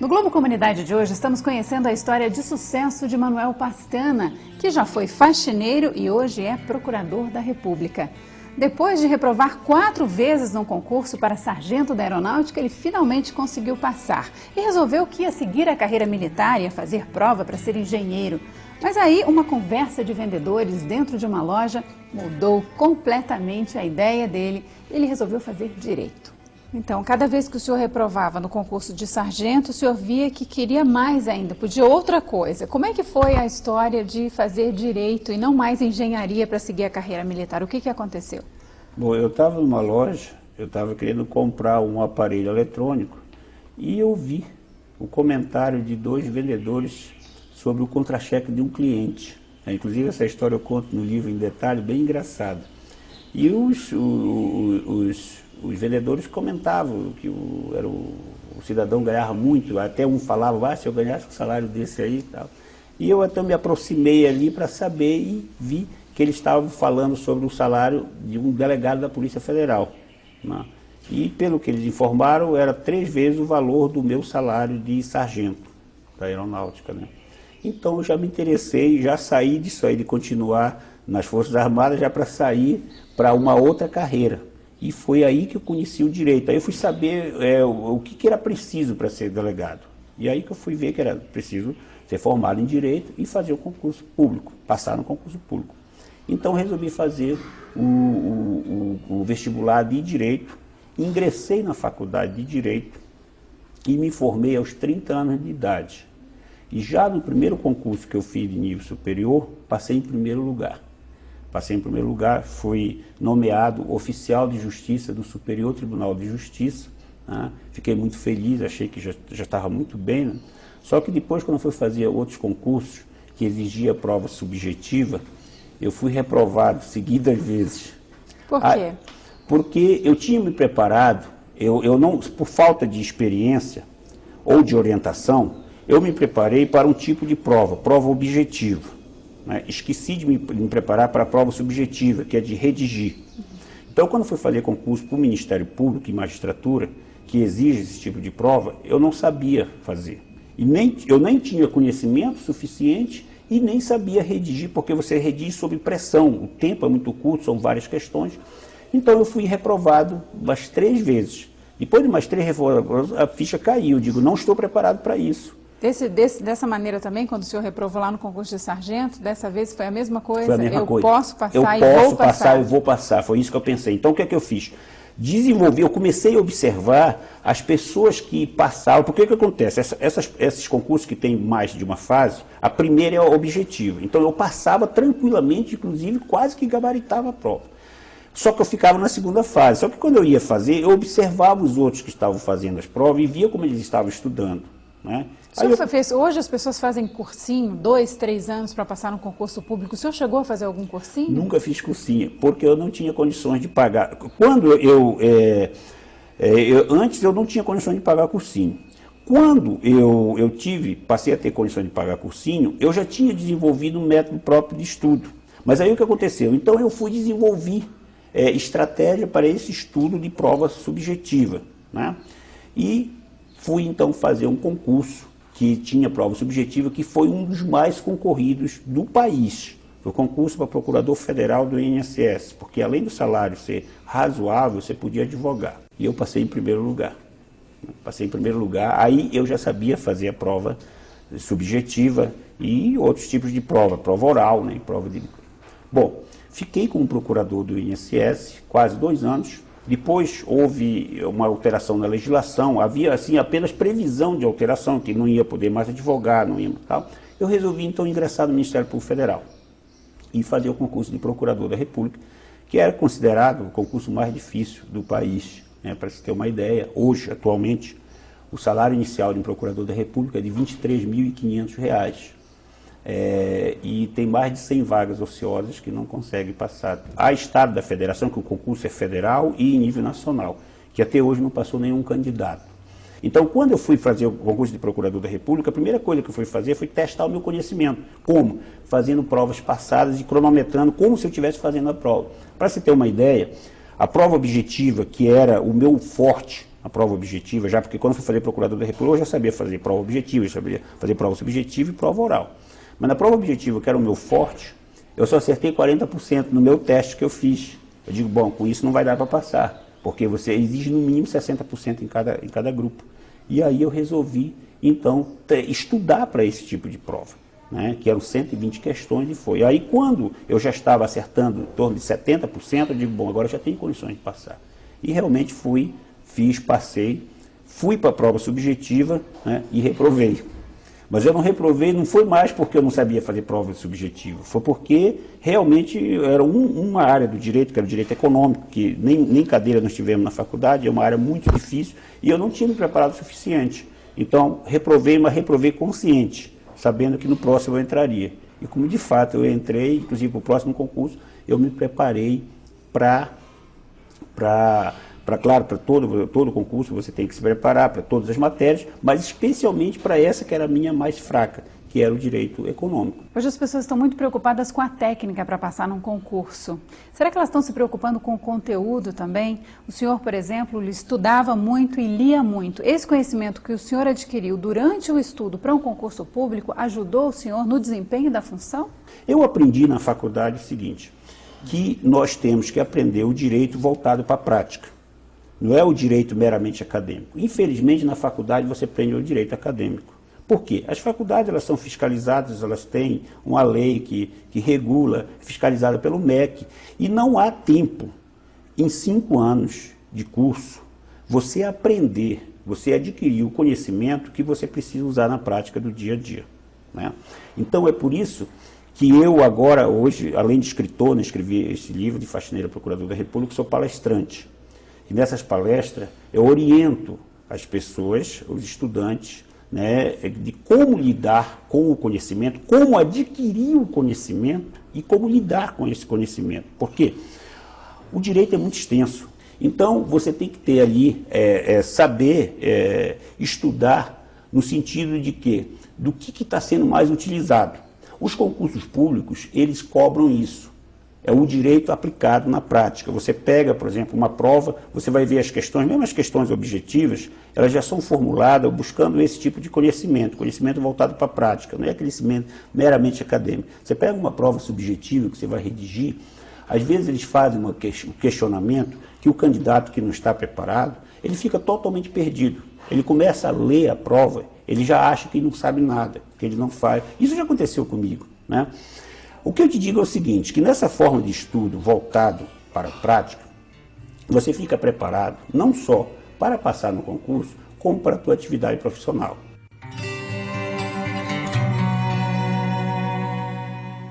No Globo Comunidade de hoje, estamos conhecendo a história de sucesso de Manuel Pastana, que já foi faxineiro e hoje é procurador da República. Depois de reprovar 4 vezes num concurso para sargento da Aeronáutica, ele finalmente conseguiu passar e resolveu que ia seguir a carreira militar e ia fazer prova para ser engenheiro. Mas aí, uma conversa de vendedores dentro de uma loja mudou completamente a ideia dele e ele resolveu fazer direito. Então, cada vez que o senhor reprovava no concurso de sargento, o senhor via que queria mais ainda, podia outra coisa. Como é que foi a história de fazer direito e não mais engenharia para seguir a carreira militar? O que aconteceu? Bom, eu estava numa loja, eu estava querendo comprar um aparelho eletrônico e eu vi o comentário de 2 vendedores sobre o contra-cheque de um cliente. Inclusive, essa história eu conto no livro em detalhe, bem engraçado. E os vendedores comentavam que o cidadão ganhava muito, até um falava, se eu ganhasse um salário desse aí e tal. E eu até me aproximei ali para saber e vi que eles estavam falando sobre o salário de um delegado da Polícia Federal, né? E pelo que eles informaram, era 3 vezes o valor do meu salário de sargento da Aeronáutica, né? Então eu já me interessei, já saí disso aí de continuar nas Forças Armadas, já para sair para uma outra carreira. E foi aí que eu conheci o direito. Aí eu fui saber o que era preciso para ser delegado. E aí que eu fui ver que era preciso ser formado em direito e fazer o concurso público, passar no concurso público. Então resolvi fazer o vestibular de direito, ingressei na faculdade de direito e me formei aos 30 anos de idade. E já no primeiro concurso que eu fiz de nível superior, passei em primeiro lugar. Passei em primeiro lugar, fui nomeado oficial de justiça do Superior Tribunal de Justiça, né? Fiquei muito feliz, achei que já estava muito bem, né? Só que depois, quando eu fui fazer outros concursos que exigia prova subjetiva, eu fui reprovado seguidas vezes. Por quê? Porque eu tinha me preparado, eu não, por falta de experiência ou de orientação, eu me preparei para um tipo de prova objetiva. Esqueci de me preparar para a prova subjetiva, que é de redigir. Então, quando fui fazer concurso para o Ministério Público e Magistratura, que exige esse tipo de prova, eu não sabia fazer. E eu nem tinha conhecimento suficiente e nem sabia redigir, porque você redige sob pressão. O tempo é muito curto, são várias questões. Então, eu fui reprovado umas 3 vezes. Depois de mais 3 reprovações, a ficha caiu. Eu digo, não estou preparado para isso. Dessa maneira também, quando o senhor reprovou lá no concurso de sargento, dessa vez foi a mesma coisa? Foi a mesma coisa. Posso passar e vou passar? Eu posso passar e vou passar, foi isso que eu pensei. Então o que é que eu fiz? Eu comecei a observar as pessoas que passavam, porque o que acontece? Esses concursos que tem mais de uma fase, a primeira é objetiva. Então eu passava tranquilamente, inclusive quase que gabaritava a prova. Só que eu ficava na segunda fase. Só que quando eu ia fazer, eu observava os outros que estavam fazendo as provas e via como eles estavam estudando, né? Hoje as pessoas fazem cursinho, 2, 3 anos para passar no concurso público. O senhor chegou a fazer algum cursinho? Nunca fiz cursinho, porque eu não tinha condições de pagar. Antes eu não tinha condições de pagar cursinho. Quando passei a ter condições de pagar cursinho, eu já tinha desenvolvido um método próprio de estudo. Mas aí o que aconteceu? Então eu fui desenvolver estratégia para esse estudo de prova subjetiva, né? E fui então fazer um concurso que tinha prova subjetiva, que foi um dos mais concorridos do país. Foi o concurso para procurador federal do INSS, porque além do salário ser razoável, você podia advogar. E eu passei em primeiro lugar. Aí eu já sabia fazer a prova subjetiva e outros tipos de prova oral, né, prova de... Bom, fiquei como procurador do INSS quase 2 anos. Depois houve uma alteração na legislação, havia assim apenas previsão de alteração, que não ia poder mais advogar, não ia tal. Eu resolvi então ingressar no Ministério Público Federal e fazer o concurso de procurador da República, que era considerado o concurso mais difícil do país, né? Para se ter uma ideia, hoje, atualmente, o salário inicial de um procurador da República é de R$ 23.500. E tem mais de 100 vagas ociosas que não conseguem passar. Há estado da federação que o concurso é federal e em nível nacional, que até hoje não passou nenhum candidato. Então, quando eu fui fazer o concurso de procurador da República, a primeira coisa que eu fui fazer foi testar o meu conhecimento. Como? Fazendo provas passadas e cronometrando como se eu estivesse fazendo a prova. Para você ter uma ideia, a prova objetiva, que era o meu forte, a prova objetiva, já porque quando eu fui fazer procurador da República eu já sabia fazer prova objetiva, eu sabia fazer prova subjetiva e prova oral. Mas na prova objetiva, que era o meu forte, eu só acertei 40% no meu teste que eu fiz. Eu digo, bom, com isso não vai dar para passar, porque você exige no mínimo 60% em cada grupo. E aí eu resolvi, então, estudar para esse tipo de prova, né, que eram 120 questões e foi. Aí quando eu já estava acertando em torno de 70%, eu digo, bom, agora eu já tenho condições de passar. E realmente fui, fiz, passei, fui para a prova subjetiva, né, e reprovei. Mas eu não reprovei, não foi mais porque eu não sabia fazer prova subjetiva, foi porque realmente era uma área do direito, que era o direito econômico, que nem cadeira nós tivemos na faculdade, é uma área muito difícil, e eu não tinha me preparado o suficiente. Então, reprovei, mas reprovei consciente, sabendo que no próximo eu entraria. E como de fato eu entrei, inclusive para o próximo concurso, eu me preparei claro, para todo concurso você tem que se preparar, para todas as matérias, mas especialmente para essa que era a minha mais fraca, que era o direito econômico. Hoje as pessoas estão muito preocupadas com a técnica para passar num concurso. Será que elas estão se preocupando com o conteúdo também? O senhor, por exemplo, estudava muito e lia muito. Esse conhecimento que o senhor adquiriu durante o estudo para um concurso público ajudou o senhor no desempenho da função? Eu aprendi na faculdade o seguinte, que nós temos que aprender o direito voltado para a prática. Não é o direito meramente acadêmico. Infelizmente, na faculdade você aprende o direito acadêmico. Por quê? As faculdades elas são fiscalizadas, elas têm uma lei que regula, fiscalizada pelo MEC, e não há tempo, em 5 anos de curso, você aprender, você adquirir o conhecimento que você precisa usar na prática do dia a dia, né? Então é por isso que eu agora, hoje, além de escritor, né, escrevi esse livro de Faxineiro Procurador da República, sou palestrante. E nessas palestras eu oriento as pessoas, os estudantes, né, de como lidar com o conhecimento, como adquirir o conhecimento e como lidar com esse conhecimento. Por quê? O direito é muito extenso. Então você tem que ter ali, saber estudar no sentido de quê? Do que está sendo mais utilizado. Os concursos públicos, eles cobram isso. É o direito aplicado na prática. Você pega, por exemplo, uma prova, você vai ver as questões, mesmo as questões objetivas, elas já são formuladas buscando esse tipo de conhecimento voltado para a prática, não é conhecimento meramente acadêmico. Você pega uma prova subjetiva que você vai redigir, às vezes eles fazem um questionamento que o candidato que não está preparado, ele fica totalmente perdido. Ele começa a ler a prova, ele já acha que não sabe nada, que ele não faz. Isso já aconteceu comigo, né? O que eu te digo é o seguinte, que nessa forma de estudo voltado para a prática, você fica preparado não só para passar no concurso, como para a tua atividade profissional.